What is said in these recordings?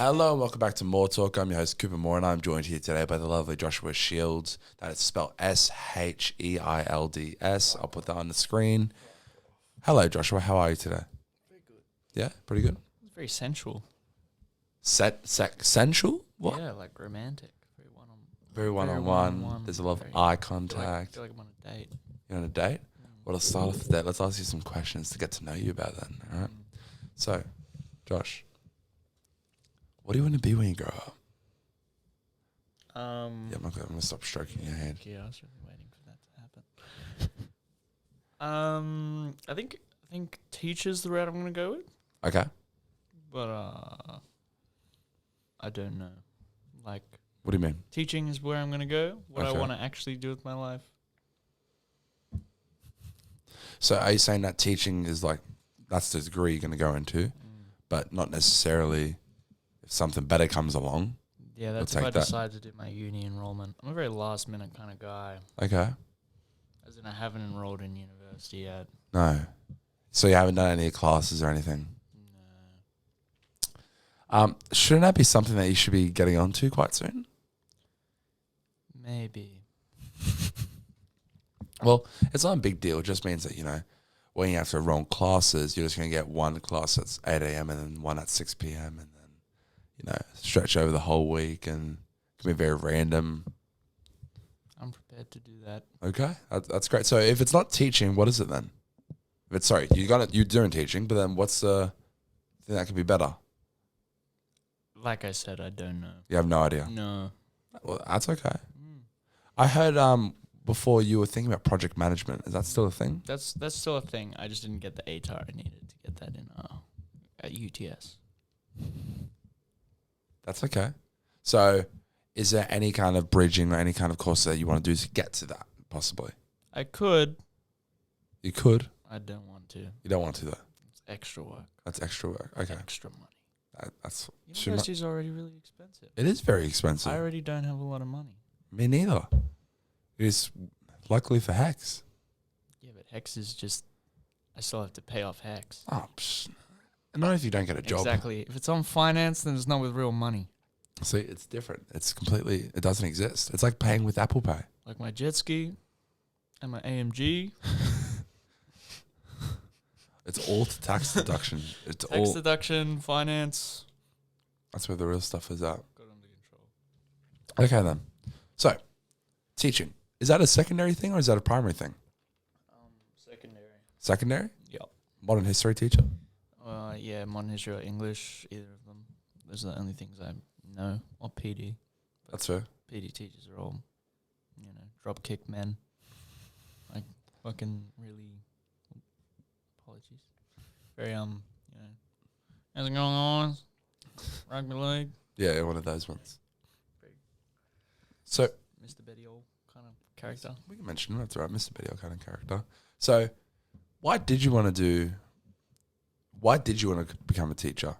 Hello and welcome back to More Talk. I'm your host Cooper Moore and I'm joined here today by the lovely Joshua Shields. That is spelled Sheilds. I'll put that on the screen. Hello Joshua, how are you today? Very good. Yeah, pretty good. It's very sensual. Sensual? What? Yeah, like romantic. Very one-on. Very one-on-one. There's a lot of eye contact. I feel like I'm on a date. You're on a date? Well, let's start off the date. Let's ask you some questions to get to know you about that. All right. So, Josh, what do you want to be when you grow up? Yeah, I'm gonna stop stroking your hand. Yeah, I was really waiting for that to happen. I think teacher's the route I'm gonna go with, Okay. but I don't know. Like, What do you mean? teaching is where I'm gonna go. What I Okay. want to actually do with my life. So, are you saying that teaching is like that's the degree you're gonna go into, but not necessarily if something better comes along? Yeah, that's We'll if I take that. decide to do my uni enrollment. I'm a very last minute kind of guy. Okay. As in, I haven't enrolled in university yet. No. So you haven't done any classes or anything? No. Shouldn't that be something that you should be getting onto quite soon? Maybe. Well, it's not a big deal. It just means that, when you have to enroll in classes, you're just going to get one class at 8 a.m. and then one at 6 p.m. and then, stretch over the whole week and it can be very random. I'm prepared to do that. Okay, that's great. So if it's not teaching, what is it then? If it's, sorry, you're doing teaching, but then what's the thing that could be better? Like I said, I don't know. You have no idea. No. Well, that's okay. I heard before you were thinking about project management. Is that still a thing? That's still a thing. I just didn't get the ATAR I needed to get that in at UTS. That's okay. So is there any kind of bridging or any kind of course that you want to do to get to that, possibly? I could. You could. I don't want to. You don't want to, though. It's extra work. That's extra work. Okay. Extra money. That's University's already really expensive. It is very expensive. I already don't have a lot of money. Me neither. It is luckily for Hex. Yeah, but Hex is just... I still have to pay off Hex. Oh, not if you don't get a job. Exactly. If it's on finance, then it's not with real money. See, it's different. It's completely... It doesn't exist. It's like paying with Apple Pay. Like my jet ski and my AMG. It's all to tax deduction. It's Tax all... deduction, finance. That's where the real stuff is at. Got under control. Okay, then. So, teaching. Is that a secondary thing or is that a primary thing? Secondary. Secondary? Yep. Modern history teacher? Yeah, modern history or English, either of them. Those are the only things I know. Or PD. That's fair. PD teachers are all, drop kick men. Like, fucking really... Apologies. Very, how's it going on? Rugby league. Yeah, one of those ones. So, Mr. Betty Old kind of character. we can mention him. That's right, Mr. Video kind of character. So, why did you want to become a teacher?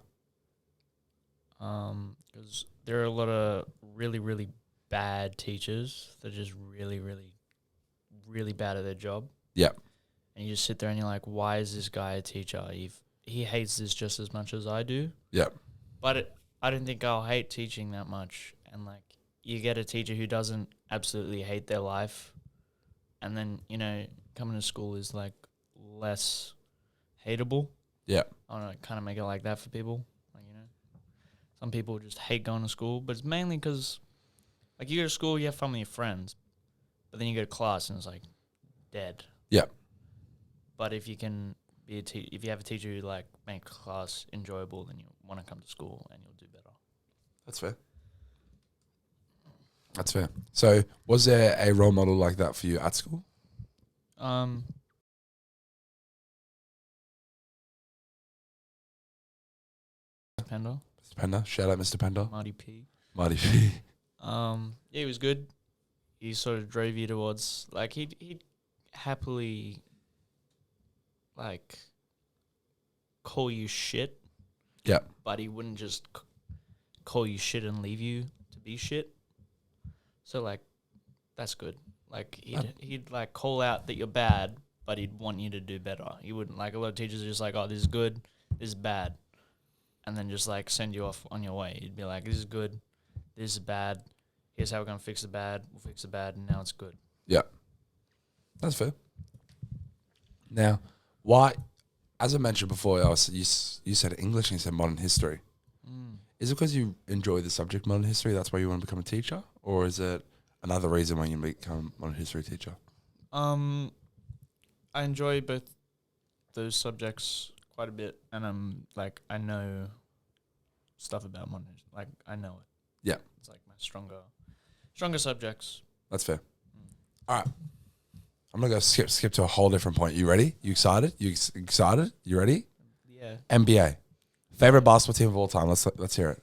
Because there are a lot of really, really bad teachers that are just really, really, really bad at their job. Yep. And you just sit there and you're like, why is this guy a teacher? He hates this just as much as I do. Yep. But I don't think I'll hate teaching that much. And, you get a teacher who doesn't absolutely hate their life. And then, coming to school is, less hateable. Yep. I don't know, kind of make it like that for people. Some people just hate going to school. But it's mainly because, you go to school, you have fun with your friends. But then you go to class and it's, dead. Yep. But if you can be if you have a teacher who make class enjoyable, then you want to come to school and you'll do better. That's fair. That's fair. So, was there a role model like that for you at school? Pender. Mr. Pender. Shout out Mr. Pender. Marty P. Marty P. Yeah, he was good. He sort of drove you towards he'd happily call you shit. Yep. But he wouldn't just call you shit and leave you to be shit. So that's good. He'd call out that you're bad, but he'd want you to do better. He wouldn't a lot of teachers are just oh, this is good, this is bad. and then just like send you off on your way. You'd be like, this is good, this is bad. Here's how we're gonna fix the bad. We'll fix the bad, and now it's good. Yeah, that's fair. Now, why? As I mentioned before, you said English and you said modern history. Is it because you enjoy the subject modern history? That's why you want to become a teacher, or is it another reason why you become a modern history teacher? I enjoy both those subjects quite a bit, and I know stuff about modern history. Like I know it. Yeah, it's like my stronger subjects. That's fair. All right, I'm gonna go skip to a whole different point. You ready? You excited? You excited? You ready? Yeah. NBA. Favorite basketball team of all time. Let's hear it.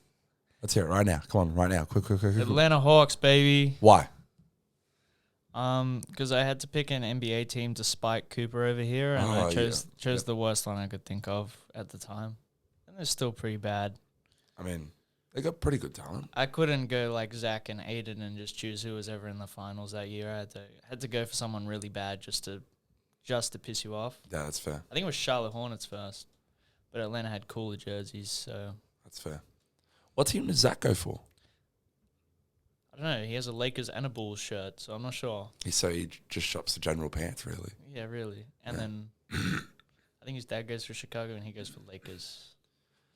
Let's hear it right now. Come on, right now. Quick. Atlanta Hawks, baby. Why? Because I had to pick an NBA team to spike Cooper over here, and I chose the worst one I could think of at the time, and they're still pretty bad. I mean, they got pretty good talent. I couldn't go like Zach and Aiden and just choose who was ever in the finals that year. I had to go for someone really bad just to piss you off. Yeah, that's fair. I think it was Charlotte Hornets first. But Atlanta had cooler jerseys, so... That's fair. What team does Zach go for? I don't know. He has a Lakers and a Bulls shirt, so I'm not sure. So he just shops the general pants, really? Yeah, really. And then I think his dad goes for Chicago and he goes for Lakers.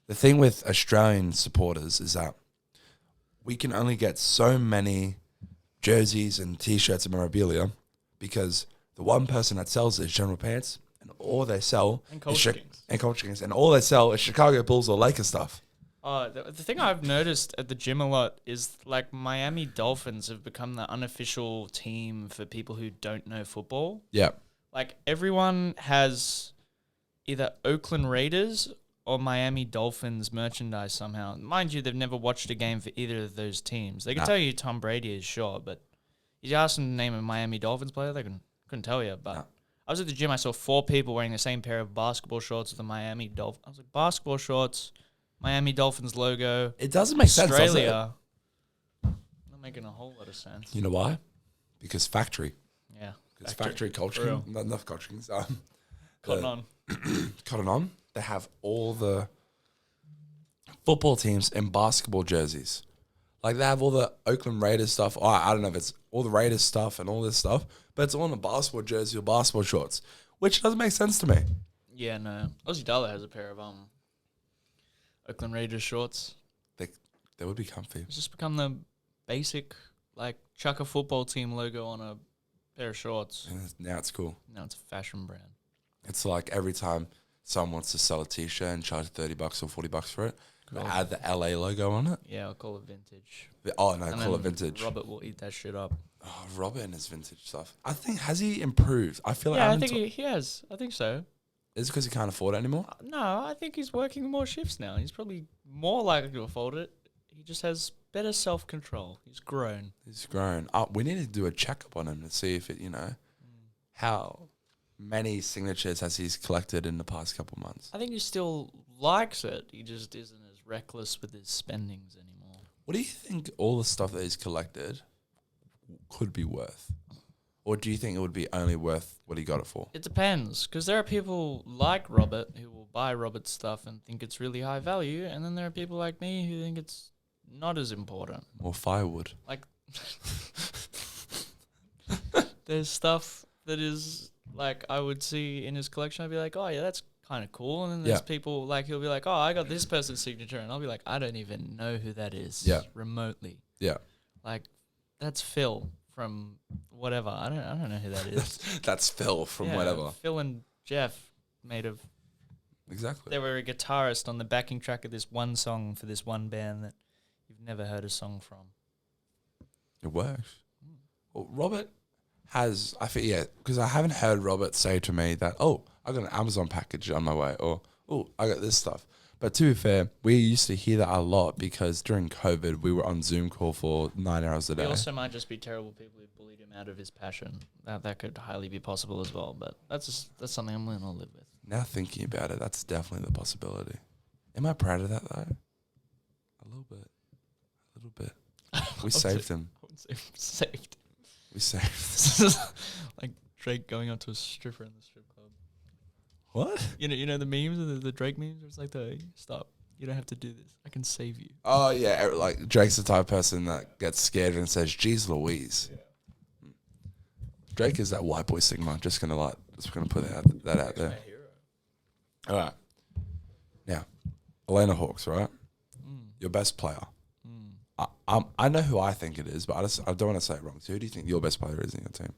The thing with Australian supporters is that we can only get so many jerseys and T-shirts and memorabilia because the one person that sells is general pants, and all they sell and Culture Kings. And Culture Kings. And all they sell is Chicago Bulls or Lakers stuff. The thing I've noticed at the gym a lot is like Miami Dolphins have become the unofficial team for people who don't know football. Yeah. Like everyone has either Oakland Raiders or Miami Dolphins merchandise somehow. Mind you, they've never watched a game for either of those teams. They can tell you Tom Brady is sure, but you ask them to name a Miami Dolphins player, they couldn't tell you. But I was at the gym, I saw 4 people wearing the same pair of basketball shorts with the Miami Dolphins. I was like, basketball shorts, Miami Dolphins logo. It doesn't make sense, does it? Australia. Not making a whole lot of sense. You know why? Because factory. Yeah. Because factory culture. Not enough culture. Cotton On. Cotton On. They have all the football teams in basketball jerseys. Like they have all the Oakland Raiders stuff. Oh, I don't know if it's all the Raiders stuff and all this stuff, but it's all in a basketball jersey or basketball shorts, which doesn't make sense to me. Yeah, no. Aussie Dollar has a pair of Oakland Raiders shorts. They would be comfy. It's just become the basic like chuck a football team logo on a pair of shorts. And now it's cool. Now it's a fashion brand. It's like every time someone wants to sell a T-shirt and charge $30 or $40 for it, they add the LA logo on it. Yeah, I'll call it vintage. Oh no, call it vintage. Robert will eat that shit up. Oh, Robert and his vintage stuff. I think, has he improved? I feel like I think he has. I think so. Is it because he can't afford it anymore? No, I think he's working more shifts now. He's probably more likely to afford it. He just has better self-control. He's grown. We need to do a checkup on him to see if it, how many signatures has he collected in the past couple months. I think he still likes it. He just isn't as reckless with his spendings anymore. What do you think all the stuff that he's collected could be worth? Or do you think it would be only worth what he got it for? It depends, because there are people like Robert who will buy Robert's stuff and think it's really high value, and then there are people like me who think it's not as important. More firewood. Like, there's stuff that is, like, I would see in his collection, I'd be like, oh, yeah, that's kind of cool. And then there's people, like, he'll be like, oh, I got this person's signature, and I'll be like, I don't even know who that is remotely. Yeah. Like, that's Phil from whatever. I don't know who that is. That's Phil from whatever. Phil and Jeff made of... Exactly. They were a guitarist on the backing track of this one song for this one band that you've never heard a song from. It works. Well, Robert has, I think, because I haven't heard Robert say to me that, oh, I got an Amazon package on my way, or, oh, I got this stuff. But to be fair, we used to hear that a lot because during COVID, we were on Zoom call for 9 hours a day. We also might just be terrible people who bullied him out of his passion. That could highly be possible as well, but that's something I'm willing to live with. Now thinking about it, that's definitely the possibility. Am I proud of that, though? A little bit. We saved him. I wouldn't say saved. We saved him. Like Drake going up to a stripper in the strip club. What? You know the memes, the Drake memes? It's like stop. You don't have to do this. I can save you. Oh yeah, like Drake's the type of person that gets scared and says, "Geez, Louise." Yeah. Drake is that white boy sigma. Just gonna put that out there. All right. Now, Atlanta Hawks, right? Your best player. I know who I think it is, but I don't want to say it wrong. So who do you think your best player is in your team?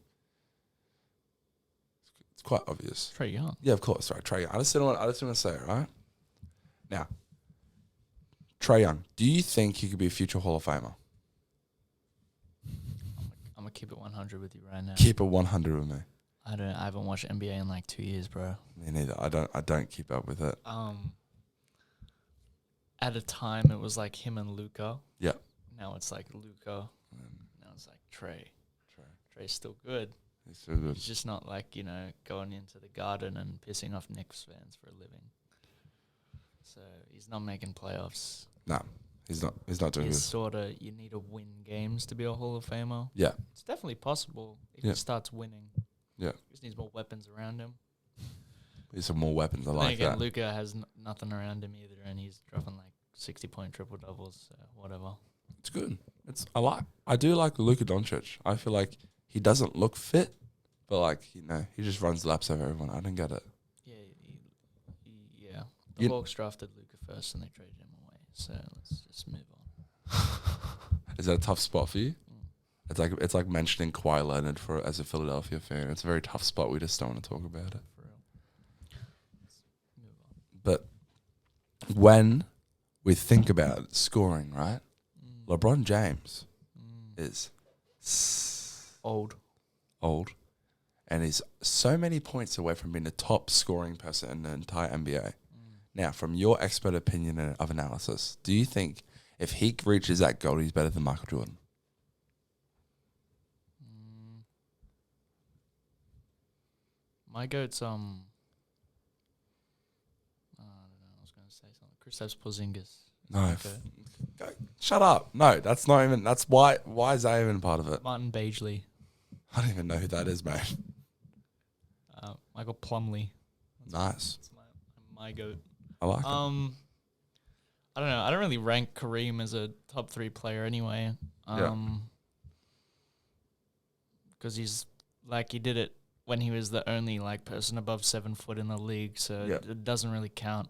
It's quite obvious. Trae Young. Yeah, of course, right. Trae Young. I just didn't want to say it, right? Now, Trae Young, do you think he could be a future Hall of Famer? I'm gonna keep it 100 with you right now. Keep it 100 with me. I haven't watched NBA in like 2 years, bro. Me neither. I don't keep up with it. At a time it was like him and Luca. Yeah. Now it's like Luca. Now it's like Trae. Trae's still good. He's still good. He's just not like, going into the Garden and pissing off Knicks fans for a living. So he's not making playoffs. No, he's not. He's not doing He's good. sort of, you need to win games to be a Hall of Famer. Yeah. It's definitely possible if he starts winning. Yeah. He just needs more weapons around him. He's some more weapons. I Then like again, that. Luca has nothing around him either, and he's dropping like 60-point triple doubles, so whatever. It's good. I do like Luka Doncic. I feel like he doesn't look fit, but like he just runs laps over everyone. I don't get it. Yeah. The Hawks drafted Luca first, and they traded him away. So let's just move on. Is that a tough spot for you? It's like mentioning Kawhi Leonard as a Philadelphia fan. It's a very tough spot. We just don't want to talk about it. For real. Let's move on. But when we think about scoring, right? LeBron James is old, and he's so many points away from being the top scoring person in the entire NBA. Now, from your expert opinion of analysis, do you think if he reaches that goal, he's better than Michael Jordan? My goat's I don't know. I was going to say something. Kristaps Porzingis. No, shut up. No, that's not even. That's why. Why is that even part of it? Martin Bagley. I don't even know who that is, mate. Michael Plumlee. Nice. That's my goat. I like it. I don't know. I don't really rank Kareem as a top 3 player anyway. Because he's like, he did it when he was the only like person above 7 foot in the league, so it doesn't really count.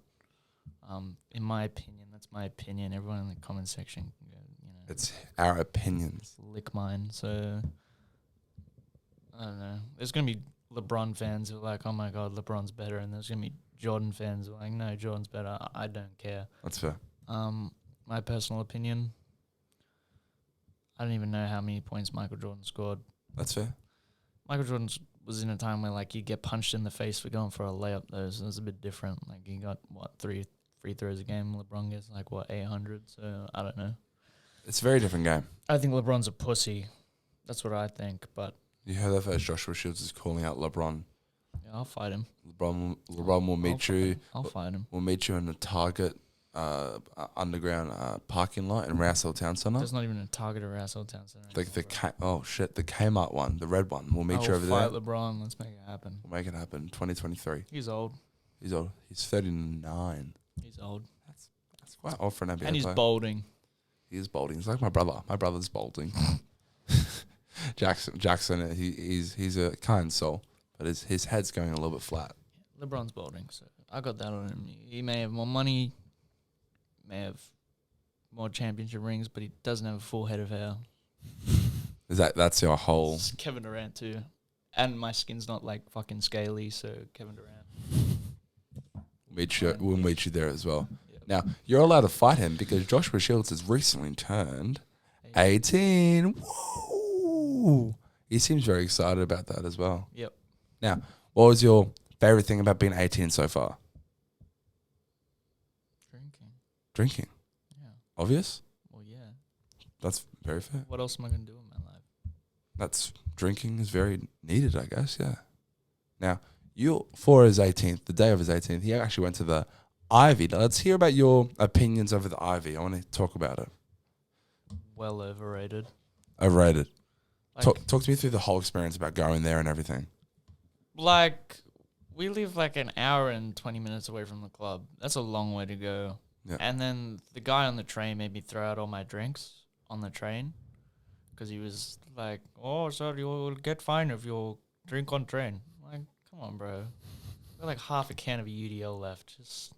In my opinion, that's my opinion. Everyone in the comment section, it's our opinions. Lick mine. So I don't know. There's gonna be LeBron fans who are like, "Oh my god, LeBron's better," and there's gonna be Jordan fans who are like, "No, Jordan's better." I don't care. That's fair. My personal opinion. I don't even know how many points Michael Jordan scored. That's fair. Michael Jordan was in a time where like you get punched in the face for going for a layup though, so it's a bit different. Like he got 3 free throws a game. LeBron gets like 800. So I don't know. It's a very different game. I think LeBron's a pussy. That's what I think. But you heard that first. Joshua Shields is calling out LeBron. Yeah, I'll fight him. LeBron will meet you. I'll fight him. We'll meet you in the Target underground parking lot in Rousseau Town Centre. There's not even a Target or Rousseau Town Centre. The Kmart one, the red one. We'll meet you over there. Fight LeBron. Let's make it happen. We'll make it happen. 2023. He's old. He's 39. He's old. That's quite old for an NBA player. And he's balding. He is balding. He's like my brother. My brother's balding. Jackson. He's a kind soul, but his head's going a little bit flat. LeBron's balding, so I got that on him. He may have more money, may have more championship rings, but he doesn't have a full head of hair. That's your whole? It's Kevin Durant too, and my skin's not like fucking scaly, so Kevin Durant. We'll meet you there as well. Yep. Now you're allowed to fight him because Joshua Shields has recently turned 18. Woo! He seems very excited about that as well. Yep. Now, what was your favorite thing about being 18 so far? Drinking. Yeah. Obvious? Well, yeah. That's very fair. What else am I going to do in my life? Drinking is very needed, I guess, yeah. Now, for his 18th, the day of his 18th, he actually went to the Ivy. Now, let's hear about your opinions over the Ivy. I want to talk about it. Well overrated. Overrated. Like, talk to me through the whole experience about going there and everything. Like, we live like an hour and 20 minutes away from the club. That's a long way to go. Yeah. And then the guy on the train made me throw out all my drinks on the train because he was like, "Oh, sir, you'll get fined if you drink on train." I'm like, come on, bro. Got like half a can of UDL left. Just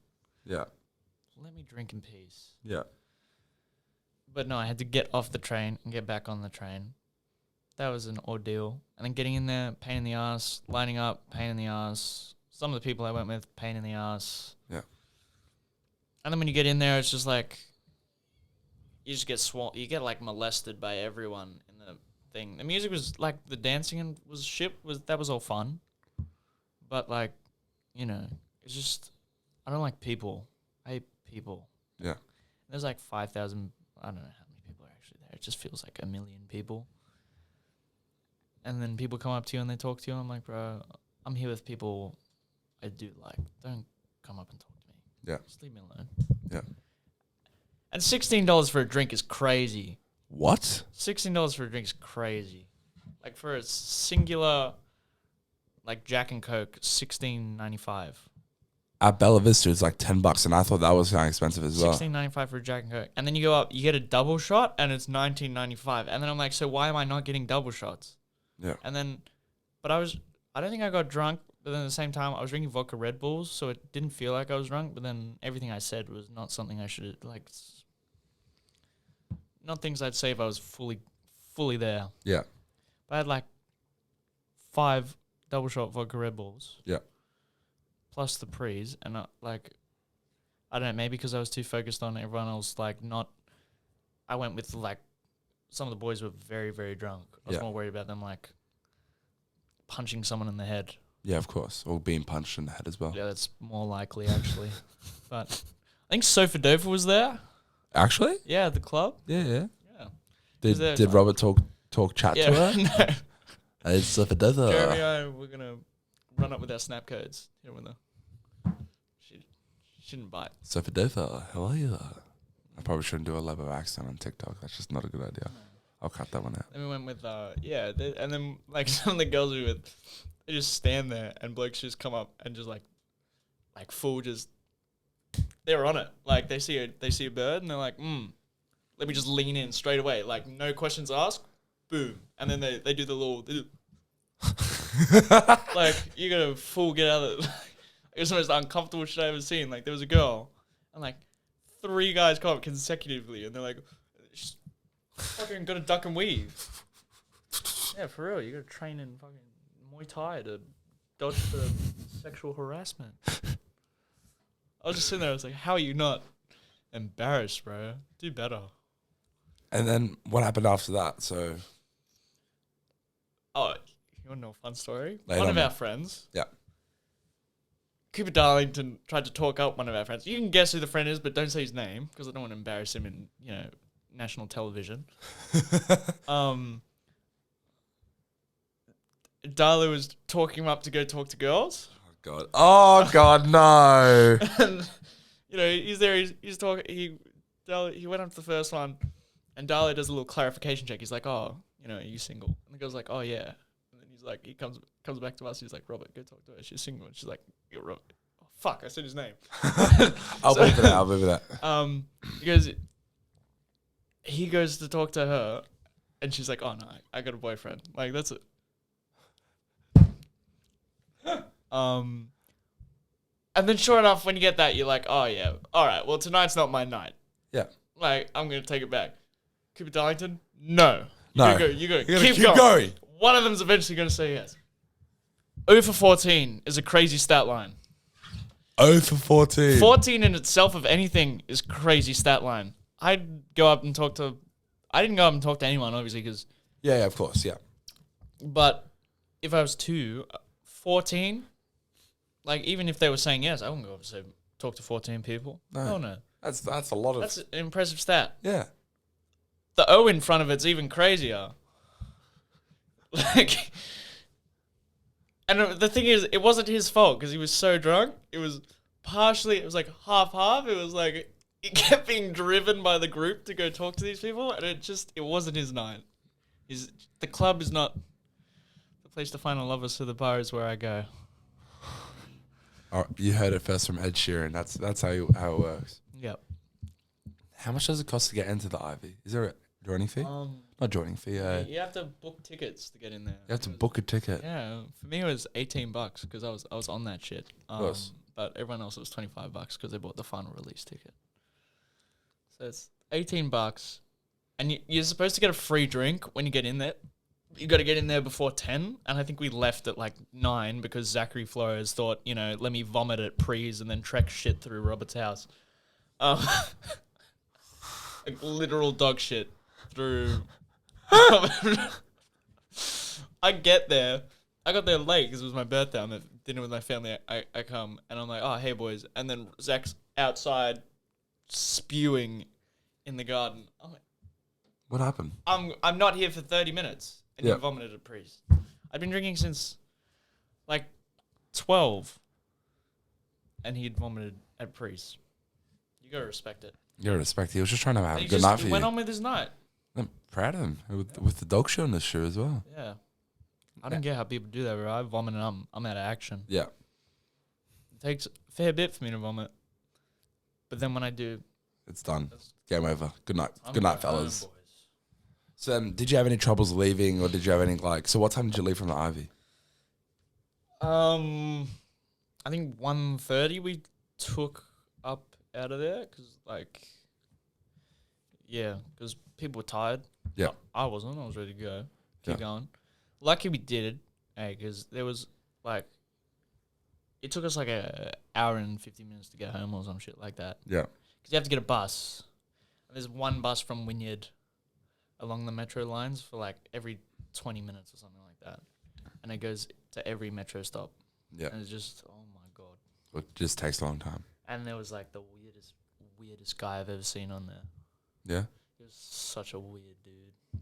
Yeah. let me drink in peace. Yeah. But no, I had to get off the train and get back on the train. That was an ordeal. And then getting in there, pain in the ass. Lining up, pain in the ass. Some of the people I went with, pain in the ass. Yeah. And then when you get in there, it's just like you just get you get like molested by everyone in the thing. The music was like the dancing and was shit. That was all fun, but like, you know, it's just I don't like people. I hate people. Yeah. There's like 5,000. I don't know how many people are actually there. It just feels like a million people. And then people come up to you and they talk to you. And I'm like, bro, I'm here with people I do like. Don't come up and talk to me. Yeah. Just leave me alone. Yeah. And $16 for a drink is crazy. What? $16 for a drink is crazy. Like for a singular, like Jack and Coke, $16.95. At Bella Vista, it's like $10, and I thought that was kind of expensive as well. $16.95 for a Jack and Coke, and then you go up, you get a double shot, and it's $19.95. And then I'm like, so why am I not getting double shots? Yeah. And then, but I don't think I got drunk. But then at the same time, I was drinking vodka Red Bulls, so it didn't feel like I was drunk. But then everything I said was not something I should like. Not things I'd say if I was fully there. Yeah. But I had like 5 double shot vodka Red Bulls. Yeah. Plus the pre's, and I don't know, maybe because I was too focused on everyone else, like not. I went with like some of the boys were very, very drunk. I was more worried about them like punching someone in the head. Yeah, of course. Or being punched in the head as well. Yeah, that's more likely actually. But I think Sofadova was there. Actually? Yeah, at the club. Yeah. Yeah. Did Robert talk chat to her? No. It's Sofadova. Jeremy and I were gonna run up with our snap codes. You know, when she didn't bite. Sofadova, how are you? I probably shouldn't do a level accent on TikTok. That's just not a good idea. No. I'll cut that one out. Then we went with and then like some of the girls we were with, they just stand there and blokes just come up and just like full just they're on it. Like they see a bird and they're like, let me just lean in straight away. Like no questions asked, boom. And then they do the little like you gotta full get out of it. It was the most uncomfortable shit I ever seen. Like there was a girl and like 3 guys come up consecutively and they're like fucking gotta duck and weave. Yeah, for real. You gotta train in fucking Muay Thai to dodge the sexual harassment. I was just sitting there, I was like, how are you not embarrassed, bro? Do better. And then what happened after that? So you wanna know a fun story? One of our friends. Yeah. Cooper Darlington tried to talk up one of our friends. You can guess who the friend is, but don't say his name because I don't want to embarrass him in, national television. Darla was talking him up to go talk to girls. Oh God, no. And, he's there, he's talking, he went up to the first one and Darla does a little clarification check. He's like, oh, are you single? And the girl's like, oh yeah. And then he's like, he comes back to us. He's like, Robert, go talk to her. She's single. And she's like, you're Robert. Oh, fuck, I said his name. I'll move it out. He goes to talk to her and she's like, oh no, I got a boyfriend. Like, that's it. And then sure enough, when you get that, you're like, oh yeah, all right, well, tonight's not my night. Yeah. Like, I'm going to take it back. Cooper Darlington? No. You go. Keep going. One of them's eventually going to say yes. 0 for 14 is a crazy stat line. 0 for 14. 14 in itself, of anything, is crazy stat line. I didn't go up and talk to anyone, obviously, because... Yeah, of course, yeah. But if I was 14, like, even if they were saying yes, I wouldn't go up and talk to 14 people. No. No. That's a lot of... That's an impressive stat. Yeah. The O in front of it's even crazier. Like... And the thing is, it wasn't his fault because he was so drunk. It was like half-half. It was like... He kept being driven by the group to go talk to these people, and it wasn't his night. The club is not the place to find a lover, so the bar is where I go. Oh, you heard it first from Ed Sheeran. That's how it works. Yep. How much does it cost to get into the Ivy? Is there a joining fee? Not joining fee. You have to book tickets to get in there. You have to book a ticket. Yeah, for me it was $18 because I was on that shit. Course. But everyone else it was $25 because they bought the final release ticket. So it's $18, and you're supposed to get a free drink when you get in there. You got to get in there before 10, and I think we left at like 9 because Zachary Flores thought, let me vomit at Prees and then trek shit through Robert's house. Like literal dog shit through. I get there. I got there late because it was my birthday. I'm at dinner with my family. I come and I'm like, oh, hey, boys. And then Zach's outside spewing in the garden. I'm like, What happened? I'm not here for 30 minutes. And Yeah. you vomited at Priest. I'd been drinking since like 12. And he'd vomited at Priest. You gotta respect it. You gotta respect. He was just trying to have And a good night for he you. went on with his night. I'm proud of him with the dog show on his shoe as well. Yeah. I don't get how people do that, bro. I vomit and I'm out of action. Yeah. It takes a fair bit for me to vomit. But then when I do, It's done. Game over. Good night. I'm Good night, going home, fellas. boys. So, did you have any troubles leaving, or did you have any so what time did you leave from the Ivy? I think 1:30 we took up out of there because because people were tired. Yeah. I wasn't. I was ready to go. Keep Yeah. going. Lucky we did it, because there was it took us like a hour and 50 minutes to get home or some shit like that. Yeah. Because you have to get a bus. And there's one bus from Wynyard along the metro lines for like every 20 minutes or something like that. And it goes to every metro stop. Yeah. And it's just, oh my God. It just takes a long time. And there was like the weirdest guy I've ever seen on there. Yeah. He was such a weird dude.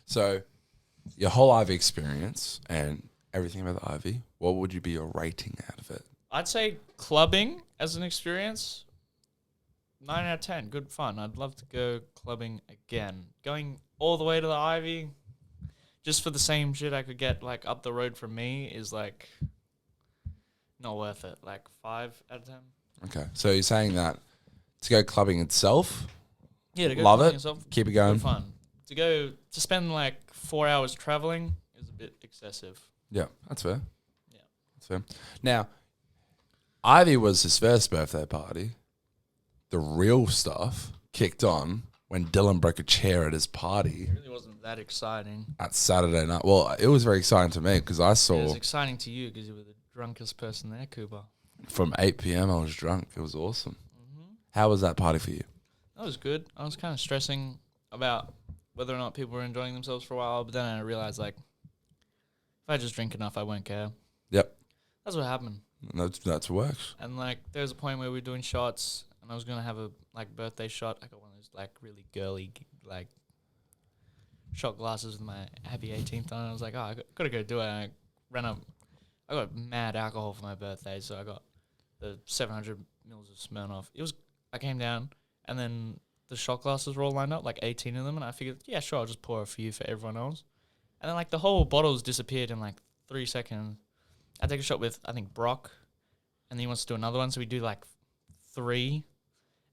So, your whole Ivy experience and everything about the Ivy, what would you be your rating out of it? I'd say clubbing as an experience, 9 out of 10. Good fun. I'd love to go clubbing again. Going all the way to the Ivy, just for the same shit I could get like up the road from me is like not worth it. Like 5 out of 10. Okay. So, you're saying that to go clubbing itself, Yeah, to go love clubbing it, yourself, keep it good going. fun. To spend like 4 hours traveling is a bit excessive. Yeah, that's fair. Yeah. That's fair. Now, Ivy was his first birthday party. The real stuff kicked on when Dylan broke a chair at his party It really wasn't that exciting. at Saturday night. Well, it was very exciting to me because I It saw was exciting to you because you were the drunkest person there, Cooper. from 8 p.m. I was drunk. It was awesome. Mm-hmm. How was that party for you? That was good. I was kind of stressing about whether or not people were enjoying themselves for a while, but then I realized, like, if I just drink enough, I won't care. Yep. That's what happened. That's works. And, like, there was a point where we were doing shots, and I was going to have a, like, birthday shot. I got one of those, like, really girly, like, shot glasses with my happy 18th on. I was like, oh, I got to go do it. And I ran up. I got mad alcohol for my birthday, so I got the 700 mils of Smirnoff. I came down, and then the shot glasses were all lined up, like 18 of them, and I figured, yeah, sure, I'll just pour a few for everyone else. And then, like, the whole bottles disappeared in, like, 3 seconds. I take a shot with, I think, Brock, and then he wants to do another one, so we do, like, 3.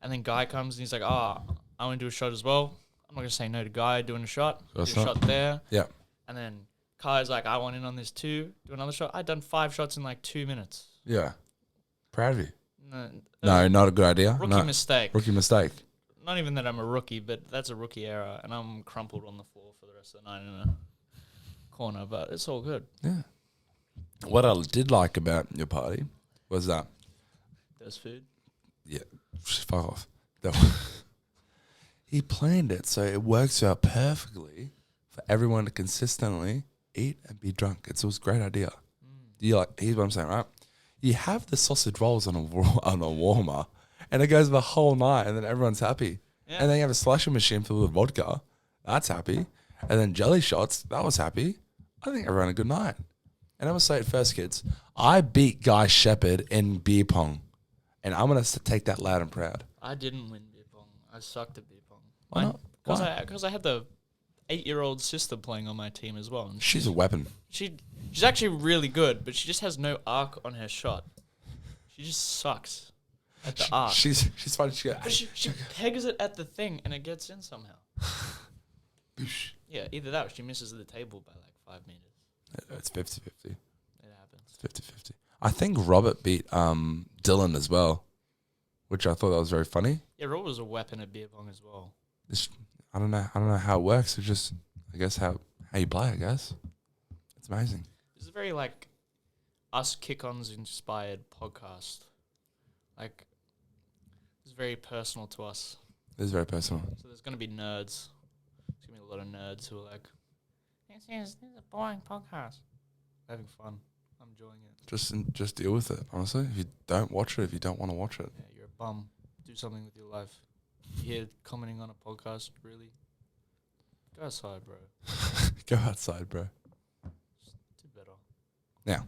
And then Guy comes, and he's like, oh, I want to do a shot as well. I'm not going to say no to Guy doing a shot. Do a shot there. Yeah. And then Kai's like, I want in on this too. Do another shot. I'd done 5 shots in, like, 2 minutes. Yeah. Proud of you. No, Not a good idea. Rookie mistake. Rookie mistake. Not even that I'm a rookie, but that's a rookie error, and I'm crumpled on the floor for the rest of the night in a corner, but it's all good. Yeah. What I did like about your party was that There's food. yeah, fuck off. He planned it so it works out perfectly for everyone to consistently eat and be drunk. It was a great idea. Here's what I'm saying, right? You have the sausage rolls on a warmer, and it goes the whole night, and then everyone's happy. Yeah. And then you have a slushy machine filled with vodka. That's happy. And then jelly shots. That was happy. I think everyone had a good night. And I'm going to say it first, kids. I beat Guy Shepherd in beer pong. And I'm going to take that loud and proud. I didn't win beer pong. I sucked at beer pong. Why not? Because I had the 8-year-old sister playing on my team as well. And She's a weapon. she's actually really good, but she just has no arc on her shot. She just sucks. at the arc. She's fine. But she pegs it at the thing and it gets in somehow. Yeah, either that or she misses the table by like 5 meters. It's 50-50. It happens. It's 50-50. I think Robert beat Dylan as well, which I thought that was very funny. Yeah, Robert was a weapon at beer pong as well. I don't know how it works. It's just, I guess, how you play, I guess. It's amazing. This is very like us kick-ons inspired podcast. Like, it's very personal to us. It is very personal. So there's going to be nerds. There's going to be a lot of nerds who are like, this is a boring podcast. Having fun. I'm enjoying it. Just deal with it, honestly. If you don't watch it, if you don't want to watch it. Yeah, you're a bum. Do something with your life. You hear commenting on a podcast, really? Go outside, bro. Go outside, bro. Just do better. Now,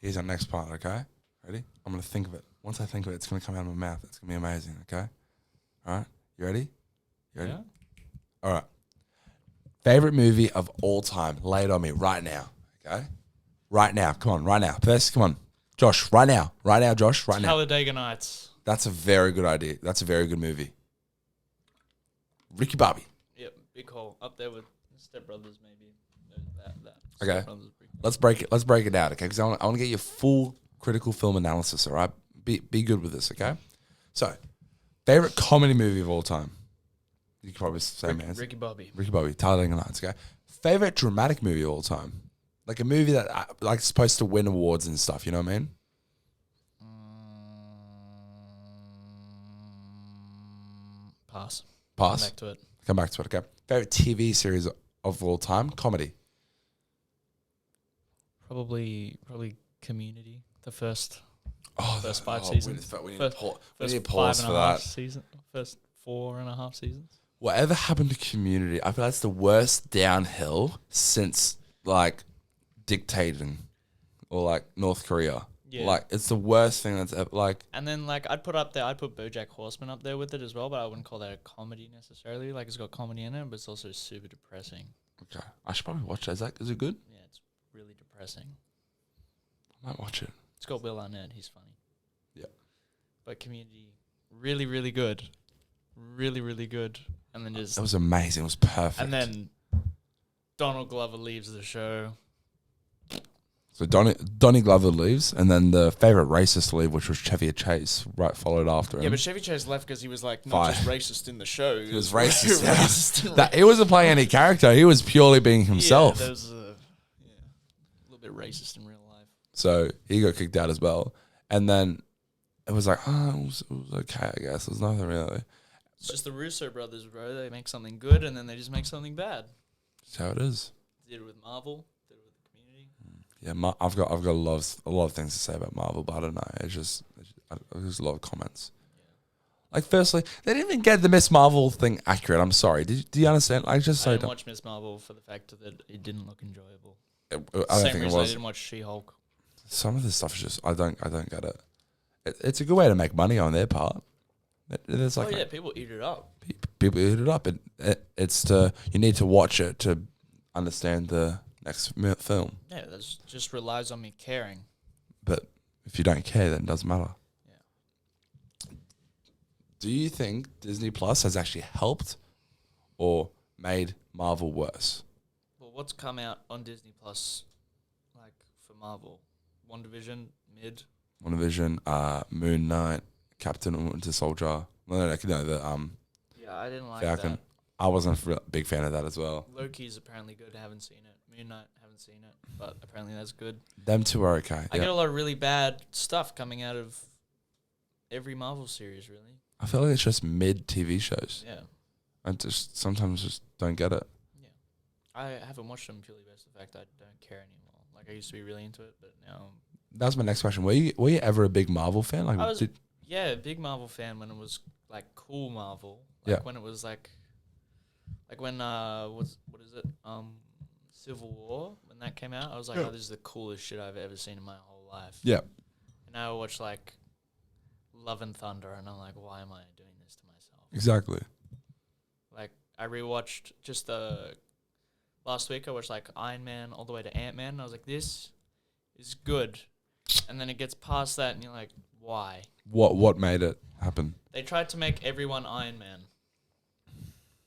here's our next part, okay? Ready? I'm going to think of it. Once I think of it, it's going to come out of my mouth. It's going to be amazing, okay? All right? You ready? You ready? Yeah? All right. Favorite movie of all time. Lay it on me right now, okay? Right now. Come on, right now. First, come on. Josh, right now. Right now, Josh, right now. Talladega Nights. That's a very good idea. That's a very good movie. Ricky Bobby. Yep, big hole. Up there with Step Brothers, maybe. That. Okay. Step Brothers, big hole. Let's break it down, okay? Because I want to get your full critical film analysis, all right? Be good with this, okay? So, favorite comedy movie of all time. You can probably say man. Ricky Bobby. Ricky Bobby, Talladega Nights, okay? Favorite dramatic movie of all time. Like a movie that like supposed to win awards and stuff, you know what I mean? Pass. Pass. Come back to it. Okay. Favorite TV series of all time? Comedy. Probably Community. The first First 5 seasons. We need First- to pause for that. First 4.5 seasons. Whatever happened to Community? I feel that's the worst downhill since like dictating or like North Korea. Yeah. Like it's the worst thing that's ever like. And then like I'd put BoJack Horseman up there with it as well, but I wouldn't call that a comedy necessarily. Like it's got comedy in it, but it's also super depressing. Okay, I should probably watch that. Is it good? Yeah, it's really depressing. I might watch it. It's got Will Arnett. He's funny. Yeah. But Community, really, really good. Really, really good. And then just... It was amazing. It was perfect. And then Donald Glover leaves the show. So Donnie Glover leaves, and then the favorite racist to leave, which was Chevy Chase, right followed after him. Yeah, but Chevy Chase left because he was like not just racist in the show. He was racist. Yeah. Racist That he wasn't playing any character. He was purely being himself. Yeah, there was a little bit racist in real life. So he got kicked out as well. And then it was like, it was okay, I guess. It was nothing really. It's just the Russo brothers, bro. They make something good and then they just make something bad. That's how it is. Did it with Marvel. Did it with the Community. Yeah, I've got a lot of things to say about Marvel, but I don't know. There's a lot of comments. Yeah. Like, firstly, they didn't even get the Miss Marvel thing accurate. I'm sorry. Do you understand? I didn't watch Miss Marvel for the fact that it didn't look enjoyable. I don't Same think it reason I was. didn't watch She-Hulk. Some of this stuff is just I don't get it. It's a good way to make money on their part. It's like people eat it up. People eat it up. It's you need to watch it to understand the next film. Yeah, that just relies on me caring. But if you don't care, then it doesn't matter. Yeah. Do you think Disney Plus has actually helped or made Marvel worse? Well, what's come out on Disney Plus, like for Marvel? WandaVision, mid. WandaVision, Moon Knight, Captain and Winter Soldier. No, Yeah, I didn't like Falcon. that. I wasn't a big fan of that as well. Loki's apparently good. Haven't seen it. Moon Knight, haven't seen it, but apparently that's good. Them two are okay. I get a lot of really bad stuff coming out of every Marvel series, really. I feel like it's just mid TV shows. Yeah. I just sometimes just don't get it. Yeah. I haven't watched them purely based on the fact I don't care anymore. Like I used to be really into it, but now That was my next question. Were you ever a big Marvel fan? Like, I was a big Marvel fan when it was like cool Marvel. Like when it was like when what is it? Civil War, when that came out, I was like, oh, this is the coolest shit I've ever seen in my whole life. Yeah. And now I watch like Love and Thunder and I'm like, why am I doing this to myself? Exactly. Like I rewatched just last week I watched like Iron Man all the way to Ant-Man and I was like, this is good. And then it gets past that, and you're like, why? What made it happen? They tried to make everyone Iron Man.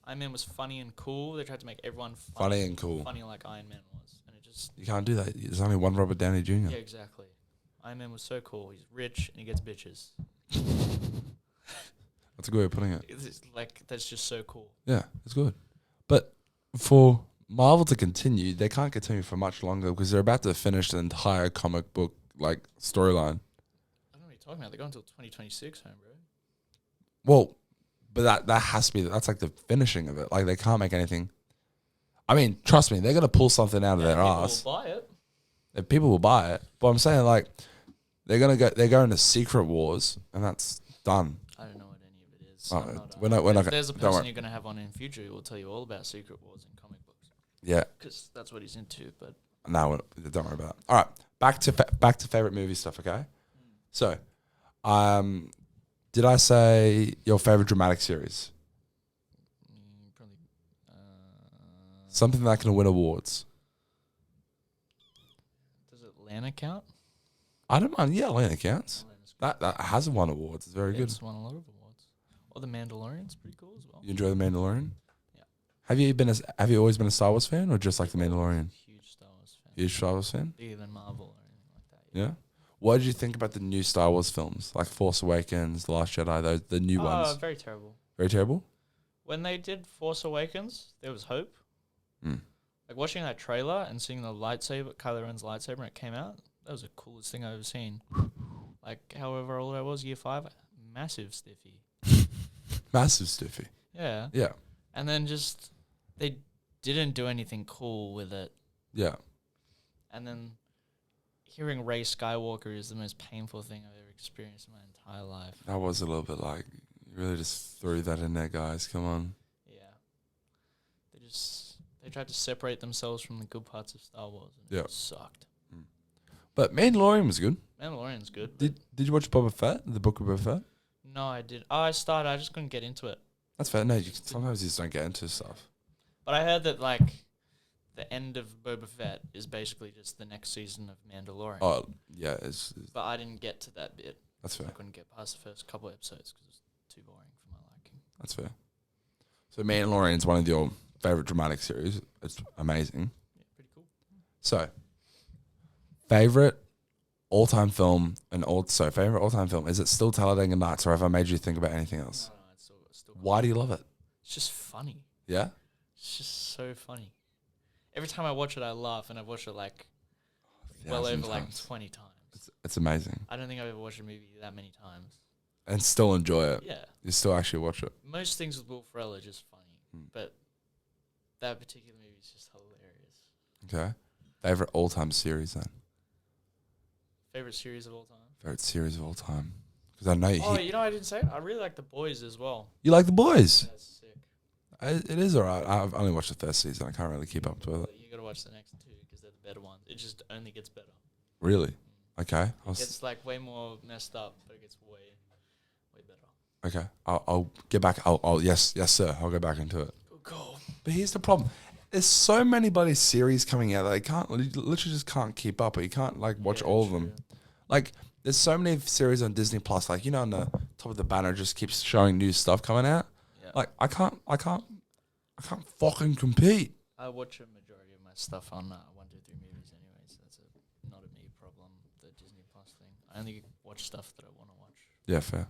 Iron Man was funny and cool. They tried to make everyone Funny and cool. funny like Iron Man was, and it just You can't do that. There's only one Robert Downey Jr. yeah, exactly. Iron Man was so cool. He's rich and he gets bitches. That's a good way of putting it. It's like that's just so cool. Yeah, it's good. But for Marvel to continue, they can't continue for much longer because they're about to finish the entire comic book like storyline. I don't know what you're talking about. They're going until 2026, home, bro. Well, but that has to be that's like the finishing of it. Like they can't make anything. I mean, trust me, they're gonna pull something out of their ass. People will buy it. If people will buy it. But I'm saying like they're going to Secret Wars and that's done. I don't know what any of it is. We're not. If there's a person you're going to have on in future who will tell you all about Secret Wars and comic books. Yeah, because that's what he's into. But no, don't worry about it. All right, back to favorite movie stuff. Okay, so, did I say your favorite dramatic series? Probably Something that can win awards. Does Atlanta count? I don't mind. Yeah, Atlanta counts. That has won awards. It's very good. It's won a lot of awards. Or The Mandalorian's pretty cool as well. You enjoy The Mandalorian? Yeah. Have you always been a Star Wars fan or just like The Mandalorian? Huge Star Wars fan. Huge Star Wars fan? Bigger than Marvel or anything like that. Yeah. What did you think about the new Star Wars films, like Force Awakens, The Last Jedi, the new ones? Very terrible. Very terrible? When they did Force Awakens, there was hope. Mm. Like watching that trailer and seeing the lightsaber, Kylo Ren's lightsaber when it came out, that was the coolest thing I've ever seen. Like, however old I was, year 5, massive stiffy. Massive stiffy. Yeah. Yeah. And then just, they didn't do anything cool with it. Yeah. And then hearing Rey Skywalker is the most painful thing I've ever experienced in my entire life. That was a little bit like, you really just threw that in there, guys. Come on. Yeah. They tried to separate themselves from the good parts of Star Wars. And it sucked. But Mandalorian was good. Mandalorian's good. Did you watch Boba Fett, the Book of Boba Fett? No, I did. Oh, I started. I just couldn't get into it. That's fair. No, sometimes you just don't get into stuff. But I heard that, like, the end of Boba Fett is basically just the next season of Mandalorian. Oh, yeah. But I didn't get to that bit. That's fair. I couldn't get past the first couple episodes because it was too boring for my liking. That's fair. So Mandalorian is one of your favorite dramatic series. It's amazing. Yeah, pretty cool. So, favorite all-time film favorite all-time film, is it still Talladega Nights, or have I made you think about anything else? No, it's still Why do you love it? It's just funny. Yeah? It's just so funny. Every time I watch it, I laugh, and I've watched it like well over like 20 times. It's amazing. I don't think I've ever watched a movie that many times. And still enjoy it. Yeah. You still actually watch it. Most things with Will Ferrell are just funny, but that particular movie is just hilarious. Okay. Favorite all-time series then? Favorite series of all time? Favorite series of all time? Because I know you. Oh, you know, I didn't say it. I really like The Boys as well. You like The Boys? That's sick. It is alright. I've only watched the first season. I can't really keep up with it. You got to watch the next two because they're the better ones. It just only gets better. Really? Okay. It gets like way more messed up, but it gets way better. Okay. I'll get back. Yes, sir. I'll go back into it. Cool. But here's the problem. There's so many bloody series coming out that you literally just can't keep up, or you can't like watch all of them. Like, there's so many series on Disney Plus, like, you know, on the top of the banner just keeps showing new stuff coming out. Yeah. Like, I can't fucking compete. I watch a majority of my stuff on 1, 2, 3 movies anyways. That's not a me problem, the Disney Plus thing. I only watch stuff that I want to watch. Yeah, fair.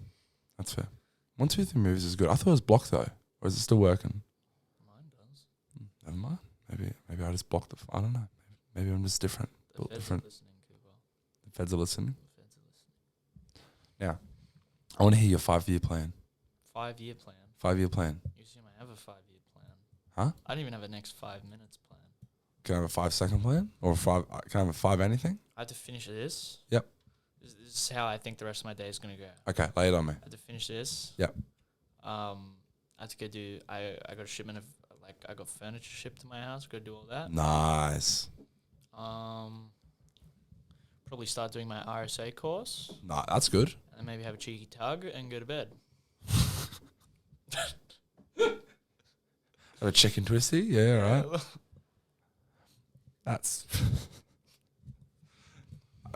That's fair. 1, 2, 3 movies is good. I thought it was blocked though. Or is it still working? Mine does. Never mind. Maybe I just blocked I don't know. Maybe I'm just different. The feds different. are listening, Cooper. The feds are listening. The feds are listening. Yeah. I want to hear your 5-year plan. 5-year plan. 5-year plan. You assume I have a 5-year plan. Huh? I don't even have a next 5 minutes plan. Can I have a 5-second plan? Or can I have a 5 anything? I have to finish this. Yep. This is how I think the rest of my day is going to go. Okay, lay it on me. I have to finish this. Yep. I have to go do. I got a shipment of I got furniture shipped to my house. Go do all that. Nice. Probably start doing my RSA course. Nah, that's good. And then maybe have a cheeky tug and go to bed. Have a chicken twisty? Yeah, right. That's.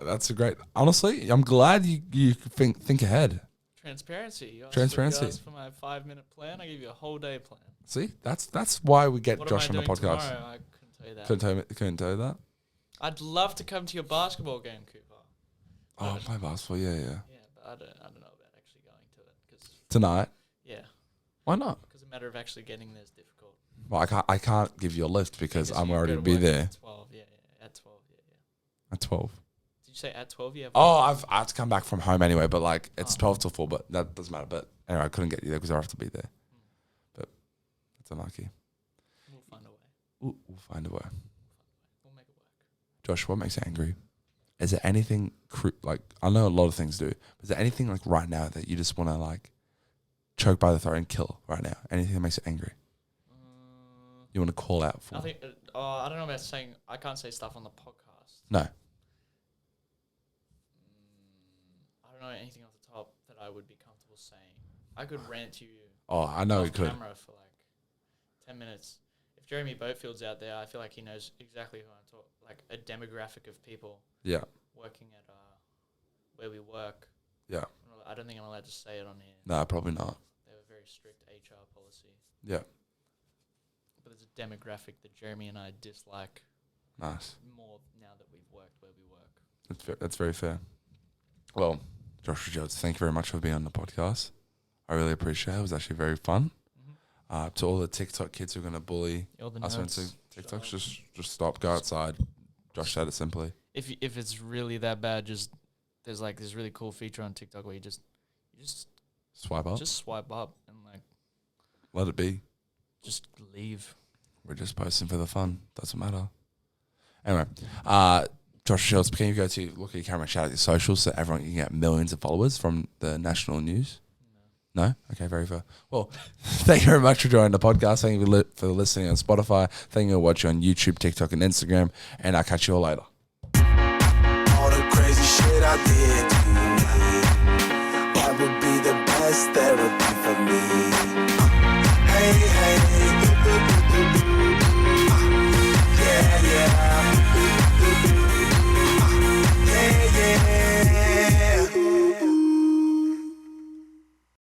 That's a great. Honestly, I'm glad you think ahead. Transparency. You Transparency. asked for my 5-minute plan. I give you a whole day plan. See, that's why we get What Josh on am I the doing podcast. tomorrow? I couldn't tell you that. Couldn't tell you that. I'd love to come to your basketball game, Cooper. Oh, play basketball. Yeah. Yeah, but I don't know about actually going to it because Tonight. yeah, Why not? because the matter of actually getting there is difficult. Well, I can't give you a lift because I'm you already go to be work there At 12, yeah, at 12, yeah. at 12. Did you say at 12? Yeah. Oh, I have to come back from home anyway, but like it's Oh. 12 till 4, but that doesn't matter. But anyway, I couldn't get you there because I have to be there. But it's unlucky. We'll find a way. We'll find a way. We'll make it work. Josh, what makes you angry? Is there anything like I know a lot of things do, but is there anything like right now that you just want to like choke by the throat and kill right now? Anything that makes you angry? You want to call out for? I think. I don't know about saying. I can't say stuff on the podcast. No. I don't know anything off the top that I would be comfortable saying. I could rant to you. Oh, I know he off could. camera for like 10 minutes. If Jeremy Boatfield's out there, I feel like he knows exactly who I'm talking. Like a demographic of people. Yeah. Working at where we work. Yeah. I don't think I'm allowed to say it on here. No, probably not. They have a very strict HR policy. Yeah. But there's a demographic that Jeremy and I dislike Nice. more now that we've worked where we work. That's very fair. Well, Joshua Jones, thank you very much for being on the podcast. I really appreciate it. It was actually very fun. To all the TikTok kids who are going to bully us into TikToks, just stop, go outside. Josh said it simply. If it's really that bad, just there's like this really cool feature on TikTok where you just Swipe up. just swipe up and like Let it be. just leave. We're just posting for the fun. Doesn't matter. Anyway, Josh Shields, can you go to look at your camera and shout out your socials so everyone can get millions of followers from the national news? No? Okay, very fair. Well, thank you very much for joining the podcast. Thank you for listening on Spotify. Thank you for watching on YouTube, TikTok, and Instagram. And I'll catch you all later. All the crazy shit I did.